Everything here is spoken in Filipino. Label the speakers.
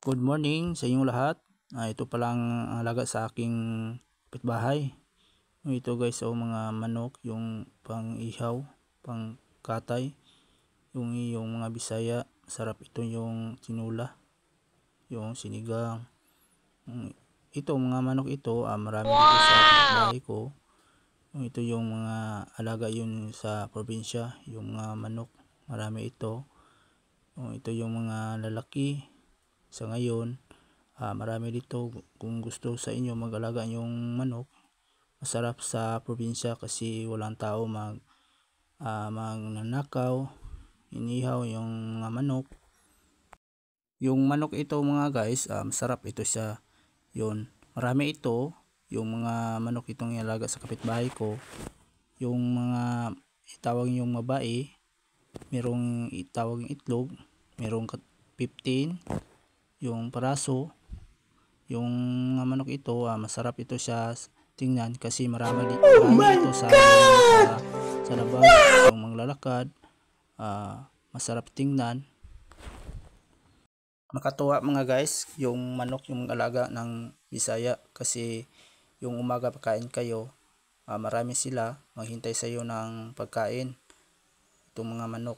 Speaker 1: Good morning sa inyong lahat. Ito palang alaga sa aking kapitbahay. Ito guys, mga manok, yung pang ihaw, pang katay, yung mga Bisaya. Sarap ito yung tinula, yung sinigang. Ito mga manok ito, marami dito sa bahay ko. Ito yung mga alaga yun sa probinsya, yung mga manok, marami ito. Ito yung mga lalaki sa ngayon. Marami dito. Kung gusto sa inyo mag-alaga yung manok, masarap sa probinsya kasi walang tao magnanakaw, inihaw yung mga manok. Yung manok ito mga guys, masarap ito siya. Yun, marami ito. Yung mga manok itong ilaga sa kapitbahay ko, yung mga itawag yung babae, merong itawag yung itlog, merong 15 yung paraso. Yung manok ito, masarap ito siya tingnan kasi marami ito sa labas. Yung maglalakad, masarap tingnan. Makatuwa mga guys, yung manok yung alaga ng Bisaya kasi yung umaga pagkain kayo, marami sila maghintay sa iyo ng pagkain. Itong mga manok,